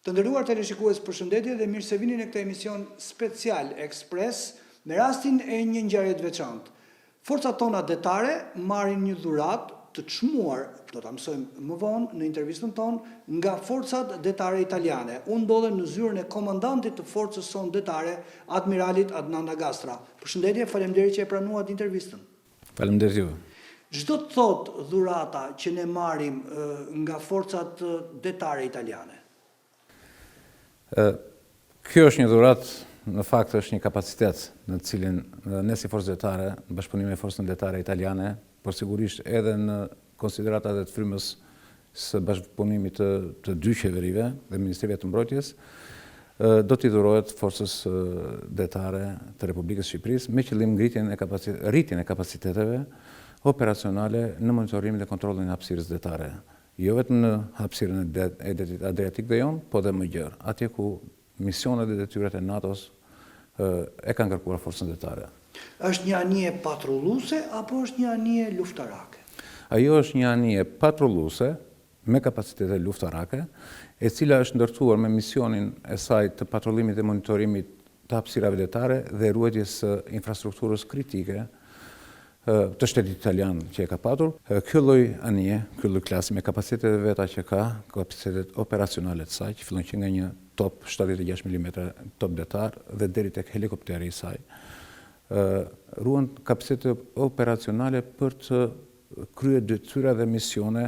Të nderuar teleshikues, përshëndetje dhe mirë se vini në këtë emision special Ekspres me rastin e një ngjarje të veçantë. Forcat tona detare marrin një dhuratë të çmuar, do ta mësojmë më vonë në intervistën tonë, nga forcat detare italiane. Unë ndodhem në zyrën e komandantit të forcës sonë detare, admiralit Adnan Agastra. Përshëndetje, faleminderit që e pranuat intervistën. Faleminderit juve. Çdo të thotë dhurata që ne marrim nga forcat detare italiane? Kjo është një dhuratë, në fakt është një kapacitet në cilin ne si forcë detare, në bashkëpunim me forcën detare italiane, por sigurisht edhe në konsideratat e të frymës së bashkëpunimit të dy qeverive dhe Ministrive të Mbrojtjes, do t'i dhurohet forcës detare të Republikës Shqipërisë me qëllim rritjen e kapaciteteve operacionale në monitorimin dhe kontrollin e hapësirës detare. Jo vetëm në hapësirën e Adriatik dhe Jon, po dhe më gjerë, atje ku misionet dhe detyrat e NATO-s e kanë kërkuar forcën detare. Është një anije patrulluese apo është një anije luftarake? Ajo është një anije patrulluese me kapacitete luftarake, e cila është ndërtuar me misionin e saj të patrullimit dhe monitorimit të hapësirave detare dhe ruajtjes së infrastrukturës kritike të shtetit italian që e ka patur. Kjo lloj anije, kjo lloj klasi me kapacitetet e veta që ka, kapacitetet operacionale të saj, që fillon që nga një top 76 mm top detar dhe deri tek helikopteri i saj, ruan kapacitete operacionale për të kryer detyra dhe misione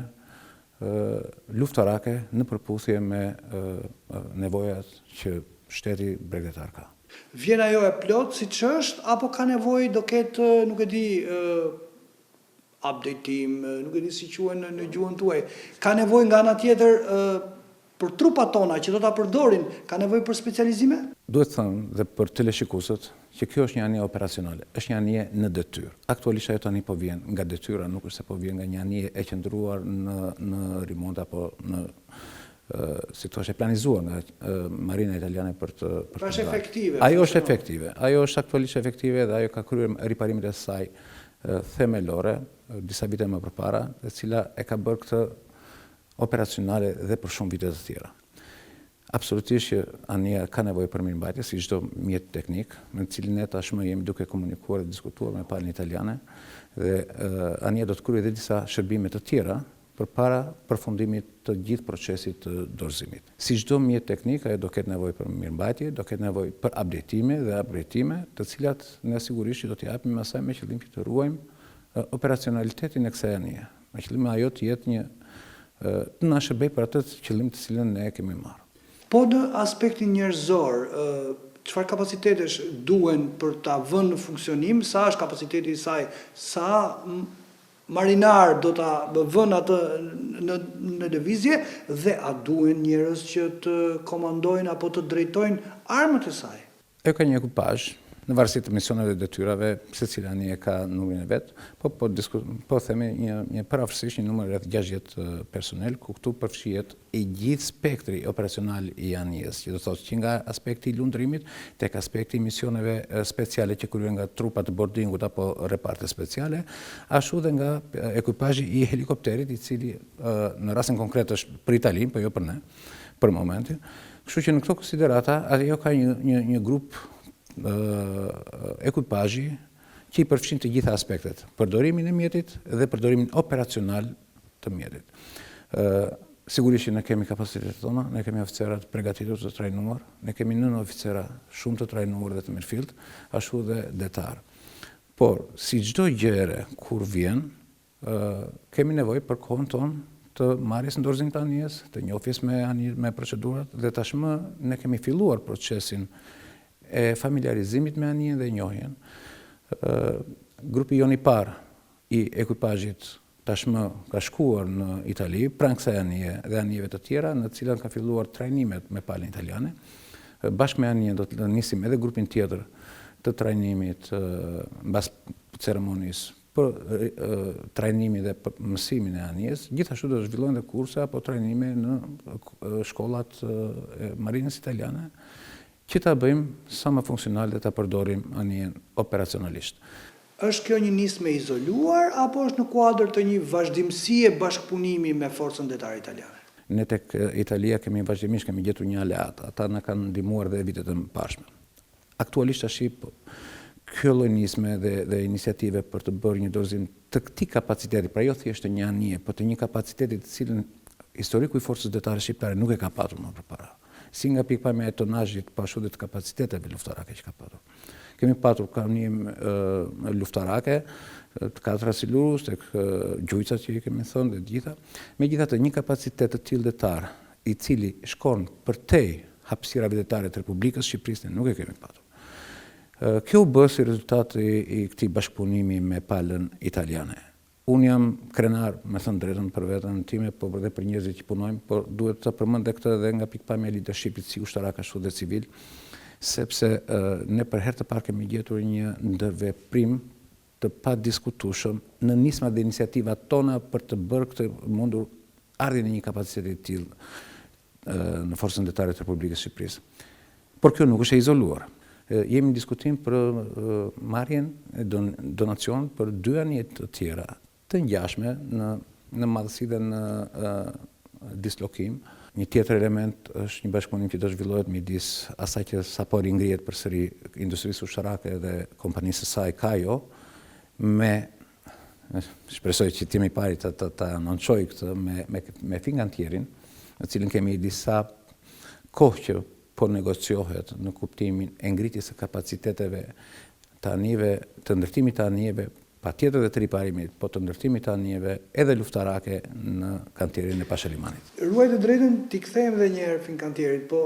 luftarake në përputhje me nevojat që shteti bregdetar ka. Vjen ajo e plot siç është, apo ka nevojë do ketë, nuk e di, updatim, nuk e di si quhen në gjuhën tuaj. Ka nevojë nga ana tjetër për trupat tona që do ta përdorin, ka nevojë për specializime? Duhet të thënë dhe për teleshikuesët që kjo është një anije operacionale, është një anije në detyrë. Aktualisht ajo tani po vjen nga detyra, nuk është se po vjen nga një anije e qëndruar në rimont apo në si thua e planizuar nga Marina Italiane për të është efektive. Ajo është efektive. Ajo është aktualisht efektive dhe ajo ka kryer riparimet e saj themelore disa vite më përpara, e cila e ka bërë këtë operacionale dhe për shumë vite të tjera. Absolutisht që anija ka nevojë për mirëmbajtje si çdo mjet teknik, me të cilin ne tashmë jemi duke komunikuar dhe diskutuar me palën italiane, dhe anija do të kryejë edhe disa shërbime të tjera përpara përfundimit të gjithë procesit të dorëzimit. Si çdo mjet teknik, ajo do ketë nevojë për mirëmbajtje, do ketë nevojë për updatime dhe upgradime, të cilat ne sigurisht do t'i japim asaj me qëllim që të ruajmë operacionalitetin e kësaj anije. Me qëllim ajo të jetë një të na shërbej për atë qëllim të cilën ne e kemi marrë. Po në aspektin njerëzor, çfarë kapacitetesh duhen për ta vënë në funksionim, sa është kapaciteti i saj, sa marinar do ta vënë atë në lëvizje dhe a duhen njerëz që të komandojnë apo të drejtojnë armët e saj? Ajo ka një ekipazh, në varësi të misioneve dhe detyrave, secila anije ka numrin e vet, po themi një parafërsisht një numër rreth 60 personel, ku këtu përfshihet i gjithë spektri operacional i anijes, që do thotë që nga aspekti i lundrimit tek aspekti i misioneve speciale që kryen nga trupat të boardingut apo reparte speciale, ashtu dhe nga ekipazhi i helikopterit, i cili në rastin konkret është për Itali, po jo për ne, për momentin. Kështu që në këto konsiderata ajo ka një grup ekipazhi që i përfshin të gjitha aspektet, përdorimin e mjetit dhe përdorimin operacional të mjetit. Sigurisht që ne kemi kapacitetet tona, ne kemi oficerat përgatitur të trajnuar, ne kemi 9 oficera shumë të trajnuar dhe të mirëfillt, ashtu dhe detar. Por, si çdo gjëre kur vjen, kemi nevojë për kohën tonë të marrjes në dorëzim të anijes, të njohjes me procedurat, dhe tashmë ne kemi filluar procesin e familjarizimit me anijen dhe njohjen. Grupi jon i parë i ekipazhit tashmë ka shkuar në Itali, pranë kësaj anije dhe anijeve të tjera, në të cilat ka filluar trajnimet me palën italiane. Bashkë me anijen do të nisim edhe grupin tjetër të trajnimit mbas ceremonisë për trajnimin dhe për mësimin e anijes. Gjithashtu do të zhvillohen dhe kurse apo trajnime në shkollat e Marinës Italiane, që ta bëjmë sa më funksional dhe ta përdorim anijen operacionalisht. Është kjo një nismë e izoluar apo është në kuadër të një vazhdimësie bashkëpunimi me forcën detare italiane? ne tek Italia vazhdimisht kemi gjetur një aleat, ata na kanë ndihmuar dhe vitet e mëparshme. Aktualisht tash kjo lloj nisme dhe iniciative për të bërë një dorëzim të këtij kapaciteti, pra jo thjesht të një anije, por të një kapaciteti të cilën historiku i forcës detare shqiptare nuk e ka patur më përpara. Si nga pikpamja e tonazhit, po ashtu dhe të kapaciteteve luftarake që ka patur. Kemi patur kamnim luftarake, të katra silurus, tek gjujcat që i kemi thënë dhe gjitha. Megjithatë, një kapacitet të tillë detar, i cili shkon përtej hapësirave detare të Republikës Shqipërisë, nuk e kemi patur. Kjo u bë si rezultat i këtij bashkëpunimi me palën italiane. Unë jam krenar, me thënë drejtën për veten time, por edhe për njerëzit që punojmë, por duhet të përmend këtë edhe nga pikpamja e leadershipit si ushtarak ashtu dhe civil, sepse ne për herë të parë kemi gjetur një ndërveprim të padiskutueshëm në nismat dhe iniciativat tona për të bërë këtë mundur ardhjen e një kapaciteti të tillë në Forcën Detare të Republikës Shqipërisë. Por kjo nuk është e izoluar. Jemi në diskutim për marrjen e donacion për 2 anije të tjera të ngjashme në madhësi dhe në dislokim. Një tjetër element është një bashkëpunim që do zhvillohet midis asaj që sapo ringrihet përsëri industrisë ushtarake dhe kompanisë së saj Kajo, shpresoj që timi i pari të anonçoj këtë me Fincantieri-n, në cilën kemi disa kohë që po negociohet në kuptimin e ngritjes së kapaciteteve të anijeve, të ndërtimit të anijeve, patjetër dhe të riparimit, po të ndërtimit të anijeve edhe luftarake në kantierin e Pashalimanit. Ruaj të drejtën t'i kthejmë edhe një herë Fincantierit, po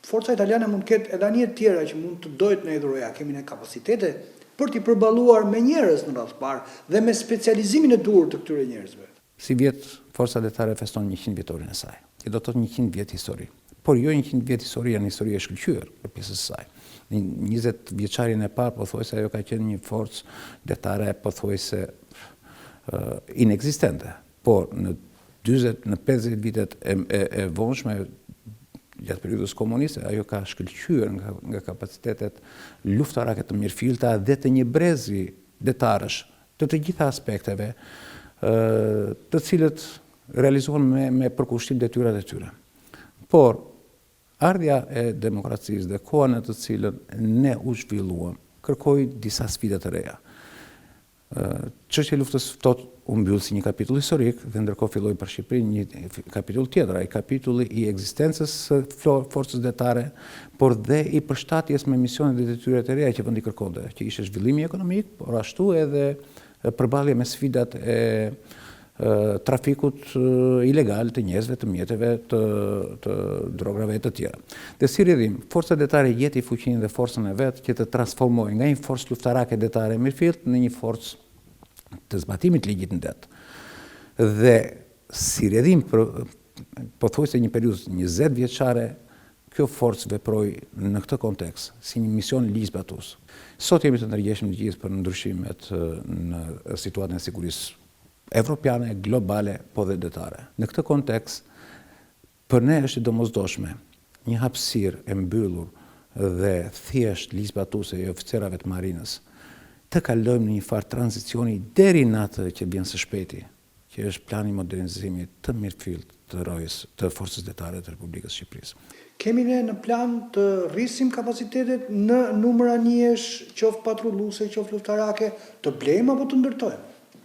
forca italiane mund të ketë edhe anije të tjera që mund të dojtë në edhuroja, kemi ne kapacitete për t'i përballuar me njerëz në radhë parë dhe me specializimin e duhur të këtyre njerëzve. Si vjet, forca detare feston 100 vjetorin e saj. Që do të thotë 100 vjet histori. Por jo 100 vjet histori, janë histori e shkëlqyer për pjesën e saj. Në 20 vjeçarin e parë pothuajse ajo ka qenë një forcë detare pothuajse inekzistente. Por në 40, në 50 vitet e vonshme gjatë periudhës komuniste, ajo ka shkëlqyer nga kapacitetet luftarake të mirëfillta dhe të një brezi detarësh të gjitha aspekteve, të cilët realizohen me përkushtim detyrat e tyre. Por ardhja e demokracisë dhe koha në të cilën ne u zhvilluam kërkoi disa sfida të reja. Çështja e luftës ftohtë u mbyll si një kapitull historik dhe ndërkohë filloi për Shqipërinë një kapitull tjetër, ai kapitulli i ekzistencës së forcës detare, por dhe i përshtatjes me misionet dhe detyrat e reja që vendi kërkonte, që ishte zhvillimi ekonomik, por ashtu edhe përballje me sfidat e trafikut ilegal të njerëzve, të mjeteve, të drograve e të tjera. Dhe si rrjedhim, forca detare jeti fuqinë dhe forcën e vet që të transformojë nga një forcë luftarake detare mirëfillt në një forcë të zbatimit ligjit në det. Dhe si rrjedhim pothuajse një periudhë 20 vjeçare, kjo forcë veproi në këtë kontekst si një mision ligjzbatues. Sot jemi të ndërgjegjshëm të gjithë për ndryshimet në situatën e sigurisë evropiane, globale, po dhe detare. Në këtë kontekst, për ne është domosdoshme një hapësirë e mbyllur dhe thjesht ligjzbatuese e oficerave të marinës të kalojmë në një farë tranzicioni deri në atë që vjen së shpejti, që është plani modernizimit të mirëfillt të rojës të forcës detare të Republikës Shqipërisë. Kemi ne në plan të rrisim kapacitetet në numër anijesh, qoftë patrulluese, qoftë luftarake, të blejmë apo të ndërtojmë?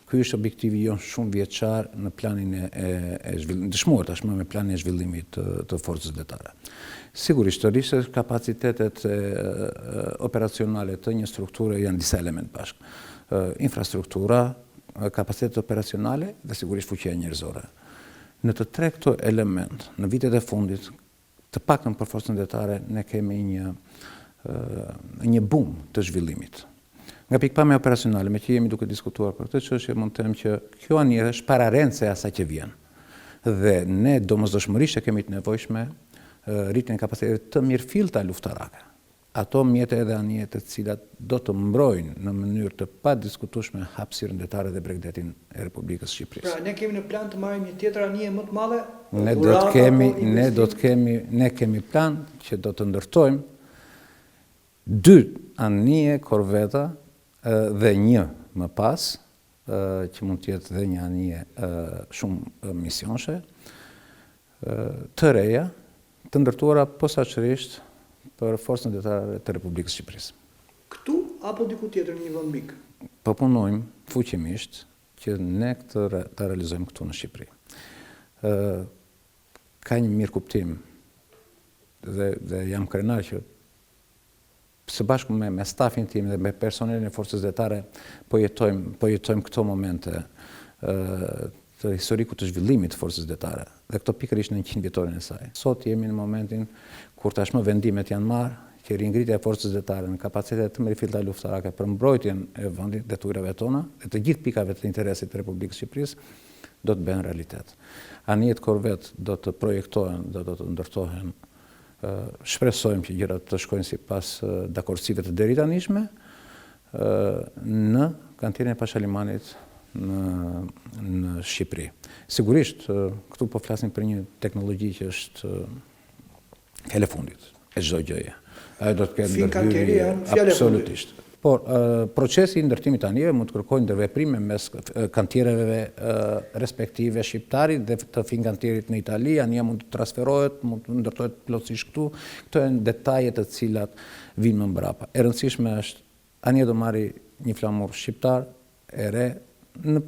Ky është objektivi jonë shumë vjeçar në planin e zhvillimit, dëshmuar tashmë me planin e zhvillimit të forcës detare. Sigurisht, të rrisë kapacitetet operacionale të një strukture janë disa element bashkë. Infrastruktura, kapacitetet operacionale dhe sigurisht fuqia njerëzore. Në të tre këto element, në vitet e fundit, të paktën për forcën detare, ne kemi një boom të zhvillimit. Nga pikpamja operacionale, me që jemi duke diskutuar për këtë çështje, mund të them që kjo anjëherë është pararendse e asaj që vjen. Dhe ne domosdoshmërisht e kemi të nevojshme rritjen e kapacitetit të mirëfillta luftarake. Ato mjete dhe anije të cilat do të mbrojnë në mënyrë të padiskutueshme hapësirën detare dhe bregdetin e Republikës Shqipërisë. Pra, ne kemi në plan të marrim një tjetër anije më të madhe? Ne kemi plan që do të ndërtojmë 2 anije korveta dhe 1 më pas, që mund të jetë dhe një anije shumë misionshë, të reja, të ndërtuara posaçërisht për forcën detare të Republikës Shqipërisë. Këtu apo diku tjetër një vend mik? Po punojmë fuqimisht që ne të realizojmë këtu në Shqipëri. Ka një mirë kuptim dhe jam krenar që së bashku me stafin tim dhe me personelin e forcës detare po jetojmë këto momente të historikut të zhvillimit të forcës detare dhe këto pikërisht në 100 vjetorin e saj. Sot jemi në momentin kur tashmë vendimet janë marrë që ringritja e forcës detare në kapacitet të rifilta luftarake për mbrojtjen e vendit dhe detyrat tona dhe të gjithë pikave të interesit të Republikës Shqipërisë do të bëhen realitet. Anijet korvet do të projektohen dhe do të ndërtohen. Shpresojmë që gjërat të shkojnë sipas dakordsive të deritanishme në kantinen e Pashalimanit në Shqipëri. Sigurisht, këtu po flasim për një teknologji që është fjala e fundit e çdo gjëje. Ajo do të ketë ndërhyrje absolutisht. Por procesi i ndërtimit tani mund të kërkojë ndërveprime mes kantiereve respektive shqiptarit dhe të finkantierit në Itali, ania mund të transferohet, mund të ndërtohet plotësisht këtu. Këto janë detaje të cilat vinë më mbrapa. E rëndësishme është ania do marrë një flamur shqiptar e re në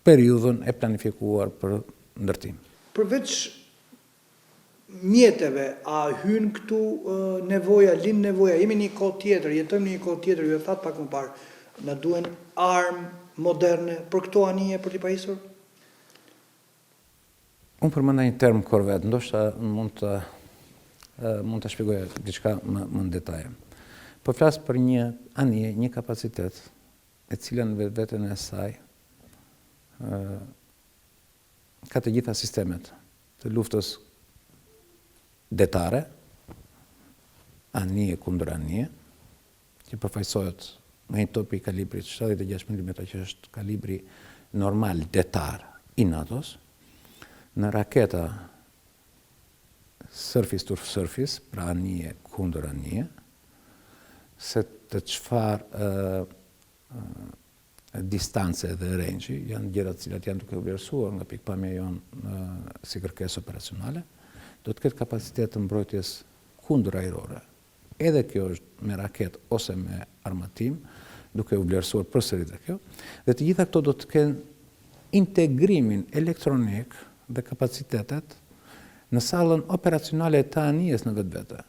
periudhën e planifikuar për ndërtim. Përveç mjeteve, a hyn këtu nevoja, lind nevoja, jemi një kohë tjetër, jetojmë një kohë tjetër, ju e thatë pak më parë, na duhen armë moderne për këto anije për t'i pajisur? Unë përmenda një term korvet, ndoshta mund të shpjegoj diçka më në detaje. Po flas për një anije, një kapacitet, e cila në vetveten e saj ka të gjitha sistemet të luftës detare, anije kundër anije, që përfaqësohet me një top i kalibrit 76 mm, që është kalibri normal detar i NATO-s, në raketa surface-to-surface, pra anije kundër anije, se të çfarë distance dhe range janë gjërat cilat janë duke u vlerësuar nga pikpamja jonë si kërkesë operacionale, do të ketë kapacitet të mbrojtjes kundër ajrore. Edhe kjo është me raket ose me armatim, duke u vlerësuar përsëri dhe kjo, dhe të gjitha këto do të kenë integrimin elektronik dhe kapacitetet në sallën operacionale të anijes në vetvete.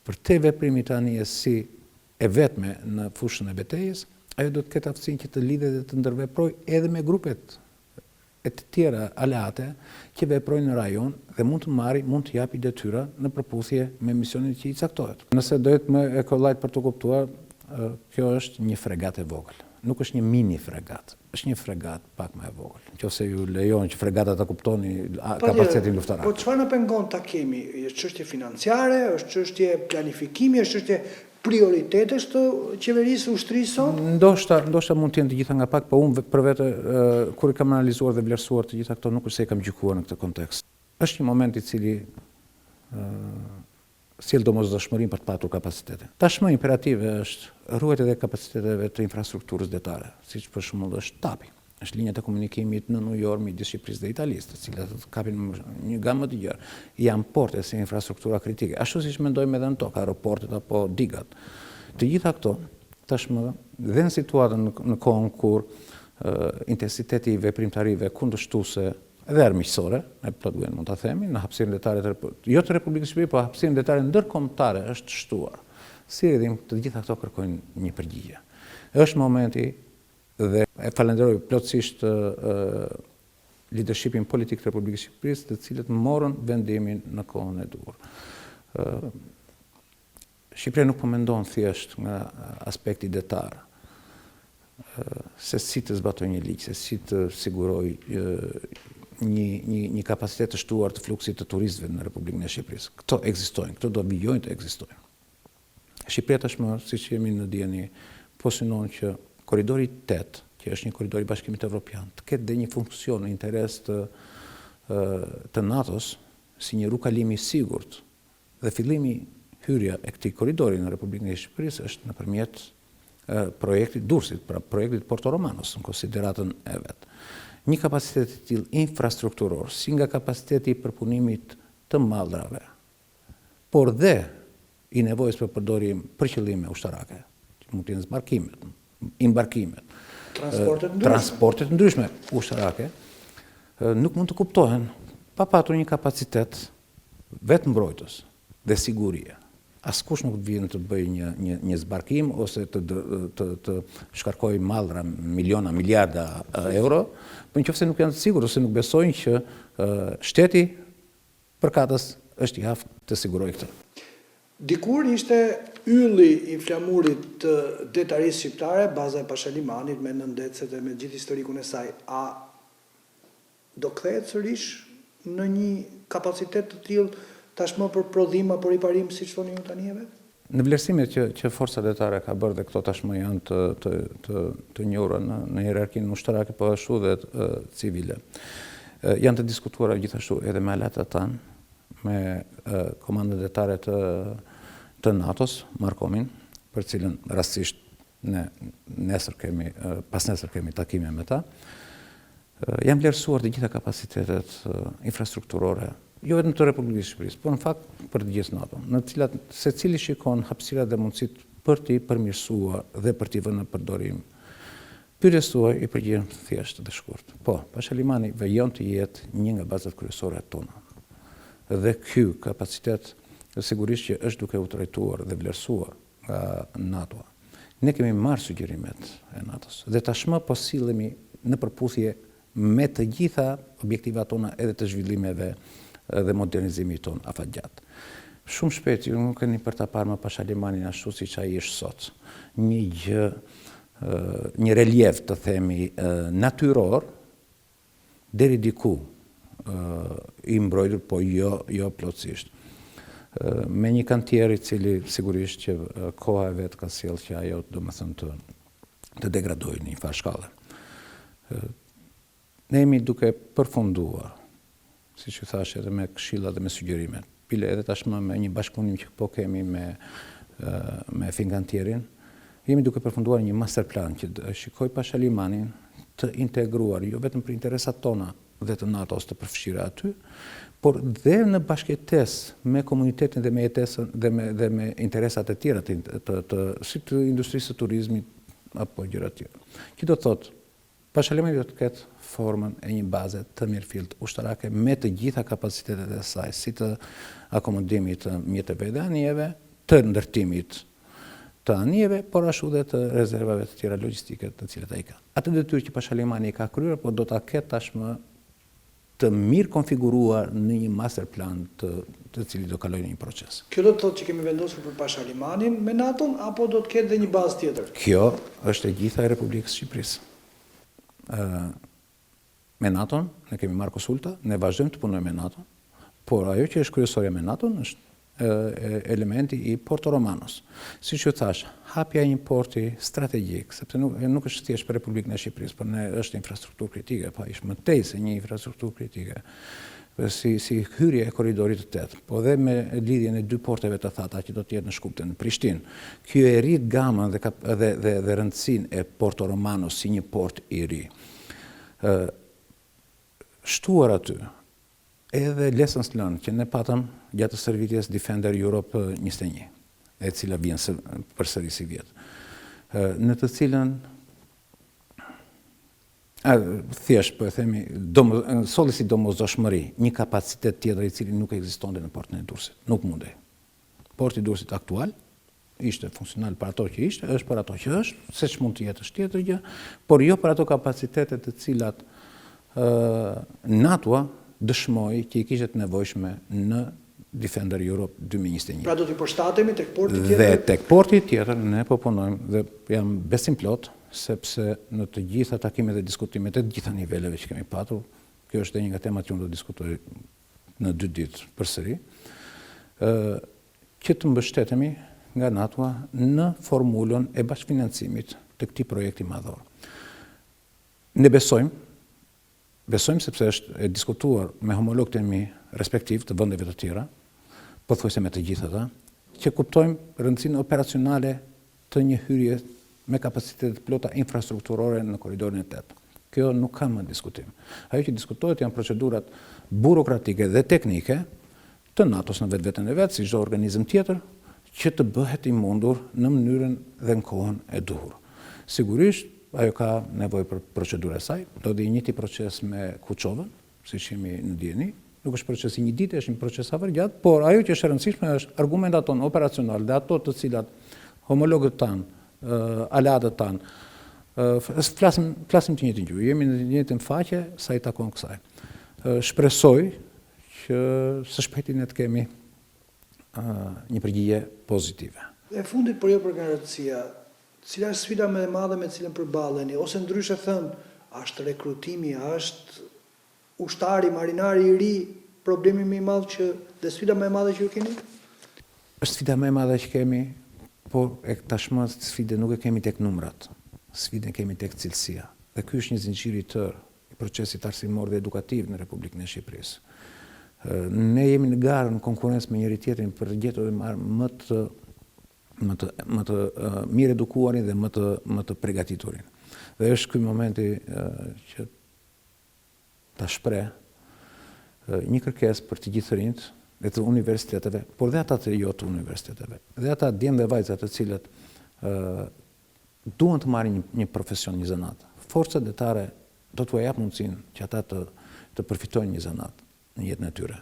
Për te veprimi të anijes si e vetme në fushën e betejës, ajo do të ketë aftësinë që të lidhet dhe të ndërveproj edhe me grupet e të tjera aleate që veprojnë në rajon dhe mund të marri, mund të japi detyra në përputhje me misionin që i caktohet. Nëse dohet më e kollajt për të kuptuar, kjo është një fregat e vogël. Nuk është një mini fregat, është një fregat pak më e vogël. Nëse ju lejon që fregata ta kuptoni kapacitetin luftarak. Po çfarë na pengon ta kemi? Është çështje financiare, është çështje planifikimi, është çështje prioritetesh të qeverisë ushtrisë sot? Ndoshta mund të jenë të gjitha nga pak, po unë për vete, kur i kam analizuar dhe vlerësuar të gjitha këto, nuk është se i kam gjykuar në këtë kontekst. Është një moment i cili sjell domosdoshmërinë për të patur kapacitete. Tashmë imperative është ruajtja e kapacitetetve të infrastrukturës detare, siç për shembull është TAP-i. Është linjat e komunikimit në New York midis Shqipërisë dhe Italisë, të cilat kapin një gamë të gjerë. Janë porte si infrastruktura kritike, ashtu siç mendojmë edhe në tokë, aeroportet apo digat. Të gjitha këto tashmë dhe në situatën në kohën kur intensiteti i veprimtarive kundërshtuese dhe armiqësore, ne plotësisht mund ta themi, në hapësirën detare jo të Republikës Shqipërisë, por hapësirën detare ndërkombëtare është shtuar. Si rritim të gjitha këto kërkojnë një përgjigje. Është momenti dhe e falenderoj plotësisht leadershipin politik të Republikës Shqipërisë, të cilët morën vendimin në kohën e duhur. Shqipëria nuk po mendon thjesht nga aspekti detar, se si të zbatoj një ligj, se si të siguroj një kapacitet të shtuar të fluksit të turistëve në Republikën e Shqipërisë. Këto ekzistojnë, këto do vijojnë të ekzistojnë. Shqipëria tashmë, siç jemi në dieni, po synon që koridori 8, që është një koridor i Bashkimit Evropian, të ketë dhe një funksion në interes të NATO-s si një rrugë kalimi i sigurt. Dhe fillimi hyrja e këtij koridori në Republikën e Shqipërisë është nëpërmjet projektit Durrësit, pra projektit Porto Romanos në konsideratën e vet. Një kapacitet i tillë infrastrukturor, si nga kapaciteti i përpunimit të mallrave, por dhe i nevojës për përdorim për qëllime ushtarake, që mund të jenë zbarkimet, imbarkimet, transportet ndryshme ushtarake, nuk mund të kuptohen pa patur një kapacitet vetë mbrojtës dhe sigurie. Askush nuk vjen të bëjë një zbarkim ose të shkarkoj mallra miliona, miliarda euro, por nëse nuk janë të sigurt ose nuk besojnë që shteti përkatës është i aftë të sigurojë këtë. Dikur ishte ylli i flamurit të detarisë shqiptare, baza e Pashalimanit me nëndecet e me gjithë historikun e saj. A do kthehet sërish në një kapacitet të tillë tashmë për prodhim apo riparim, siç thoni ju tani vetë? Në vlerësimet që forca detare ka bërë dhe këto tashmë janë të njohura në hierarkinë ushtarake, po ashtu dhe civile. Janë të diskutuara gjithashtu edhe me aletat tanë, me komandën detare të NATO-s, Markomin, për cilën rastisht pas nesër kemi takime me ta. Janë vlerësuar të gjitha kapacitetet infrastrukturore, jo vetëm të Republikës së Shqipërisë, por në fakt për të gjithë NATO, në të cilat secili shikon hapësirat dhe mundësitë për t'i përmirësuar dhe për t'i vënë në përdorim. Pyetjes tuaj i përgjigjem thjesht dhe shkurt. Po, Pashalimani vëjon të jetë një nga bazat kryesore tona. Dhe ky kapacitet sigurisht që është duke u trajtuar dhe vlerësuar nga NATO. Ne kemi marrë sugjerimet e NATO-s dhe tashmë po sillemi në përputhje me të gjitha objektivat tona edhe të zhvillimeve dhe modernizimit ton afatgjatë. Shumë shpejt, ju nuk keni për ta parë më Pashalimanin ashtu siç ai është sot. Një relief, të themi, natyror deri diku i mbrojtur, po jo plotësisht. Me një kantier i cili sigurisht që koha e vet ka sjellë që ajo domethënë të degradojë në një farë shkallë. Ne jemi duke përfunduar, siç ju thash, edhe me këshilla dhe me sugjerimet. Bile edhe tashmë me një bashkëpunim që po kemi me Finkantierin, jemi duke përfunduar një master plan që shikoj Pashalimanin të integruar jo vetëm për interesat tona dhe të NATO-s të përfshirë aty, por dhe në bashkëtesë me komunitetin dhe me jetesën dhe me interesat e tjera si të industrisë së turizmit apo gjëra të tjera. Që do të thotë, Pashalimani do të ketë formën e një baze të mirëfillt ushtarake me të gjitha kapacitetet e saj, si të akomodimit të mjeteve dhe anijeve, të ndërtimit të anijeve, por ashtu dhe të rezervave të tjera logjistike të cilat ai ka. Atë detyrë që Pashalimani ka kryer, por do ta ketë tashmë të mirë konfiguruar në një master plan të cili do kalojë në një proces. Kjo do të thotë që kemi vendosur për Pashalimanin me NATO-n apo do të ketë dhe një bazë tjetër? Kjo është e gjitha e Republikës së Shqipërisë. Me NATO-n ne kemi marrë konsulta, ne vazhdojmë të punojmë me NATO, por ajo që është kryesorja me NATO-n është elementi i Porto Romanos. Siç ju thash, hapja e një porti strategjik, sepse nuk është thjesht për Republikën e Shqipërisë, por ne është infrastrukturë kritike, pa ish më tej se një infrastrukturë kritike. Si hyrje e korridorit të 8, po dhe me lidhjen e dy porteve të thata që do të jetë në Shkuptën, në Prishtinë. Kjo e rrit gamën dhe rëndësinë e Porto Romanos si një port i ri. Shtuar aty edhe lessons learned që ne patëm gjatë stërvitjes Defender Europe 21, e cila vjen përsëri si vjet. Në të cilën thjesht po e themi, solli si domosdoshmëri, një kapacitet tjetër i cili nuk ekzistonte në portin e Durrësit, nuk mundej. Porti i Durrësit aktual ishte funksional për ato që ishte, është për ato që është, se që mund të jetë është tjetër gjë, por jo për ato kapacitetet të cilat NATO dëshmoi që i kishte të nevojshme në Defender Europe 2021. Pra do t'i përshtatemi tek porti tjetër? Dhe tek porti tjetër ne po punojmë dhe jam besim plot sepse në të gjitha takimet dhe diskutimet e të gjitha niveleve që kemi patur, kjo është një nga temat që unë do të diskutoj në 2 ditë përsëri, që të mbështetemi nga NATO në formulën e bashkëfinancimit të këtij projekti madhor. Ne besojmë sepse është e diskutuar me homologët e mi respektiv të vendeve të tjera, pothuajse me të gjitha ata, që kuptojmë rëndësinë operacionale të një hyrje me kapacitetet plota infrastrukturore në koridorin e 8. Kjo nuk ka më diskutim. Ajo që diskutohet janë procedurat burokratike dhe teknike të NATO-s në vetveten e vet, si çdo organizëm tjetër, që të bëhet i mundur në mënyrën dhe në kohën e duhur. Sigurisht, ajo ka nevojë për procedurë e saj, do të njëjti proces me Kuçovën, siç jemi në dieni. Nuk është proces i një dite, është një proces aq gjatë, por ajo që është e rëndësishme është argumentat tonë operacional dhe ato të cilat homologët tanë, aleatët tanë, flasim të njëjtin gjuhë, jemi në të njëjtën faqe sa i takon kësaj. Shpresoj që së shpejti ne të kemi një përgjigje pozitive. E fundit për jo për garancia, cila është sfida më e madhe me cilën përballeni, ose ndryshe thënë, është rekrutimi, është ushtari, marinari i ri, problemi më i madh dhe sfida më e madhe që ju keni? Është sfida më e madhe që kemi, por tashmë sfidën nuk e kemi tek numrat. Sfidën kemi tek cilësia. Dhe ky është një zinxhir i tërë i procesit arsimor dhe edukativ në Republikën e Shqipërisë. Ne jemi në garë, në konkurrencë me njëri tjetrin për të gjetur më të mirë edukuarin dhe më të përgatiturin. Dhe është ky momenti që ta shpreh një kërkesë për të gjithë rinjt dhe të universiteteve, por dhe ata të jo të universiteteve, dhe ata djemë dhe vajza të cilët duan të marrin një profesion, një zanat. Forcat detare do t'u jap mundësinë që ata të përfitojnë një zanat në jetën e tyre.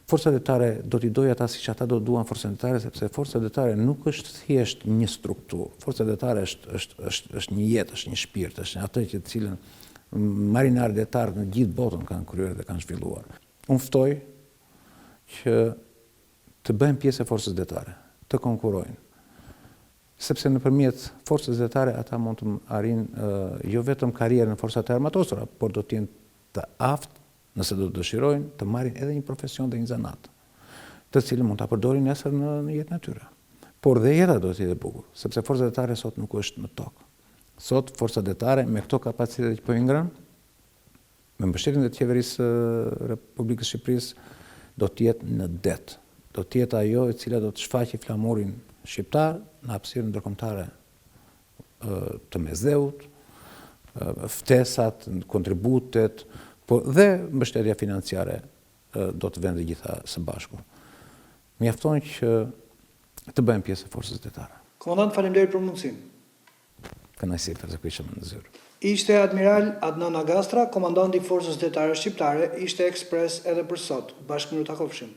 Forcat detare do t'i dojë ata siç ata do duan forcat detare, sepse forcat detare nuk është thjesht një strukturë. Forcat detare është një jetë, është një shpirt, është atë që të cilën marinarë detarë në gjithë botën kanë kryer dhe kanë zhvilluar. Unë ftoj që të bëjmë pjesë e forcës detare, të konkurrojnë. Sepse nëpërmjet forcës detare ata mund të arrijnë jo vetëm karrierën në forcat e armatosura, por do të jenë të aftë, nëse do të dëshirojnë, të marrin edhe një profesion dhe një zanat, të cilën mund ta përdorin nesër në jetën e tyre. Por dhe jeta do të jetë e bukur, sepse forca detare sot nuk është në tokë. Sot, forca detare me këto kapacitete që po i ngrën, me mbështetjen e qeverisë Republikës Shqipërisë, do të jetë në det. Do të jetë ajo e cila do të shfaqë flamurin shqiptar në hapësirën ndërkombëtare të mesdheut, ftesat, kontributet, por dhe mbështetja financiare do të vende gjitha së bashku. Mjafton që të bëjmë pjesë e forcës detare. Komandant, faleminderit për mundësinë. Kënaqësi për të kishëm në zyrë. Ishte Admiral Adnan Agastra, komandanti i Forcës Detare Shqiptare, ishte ekspres edhe për sot. Bashkë në takofshim.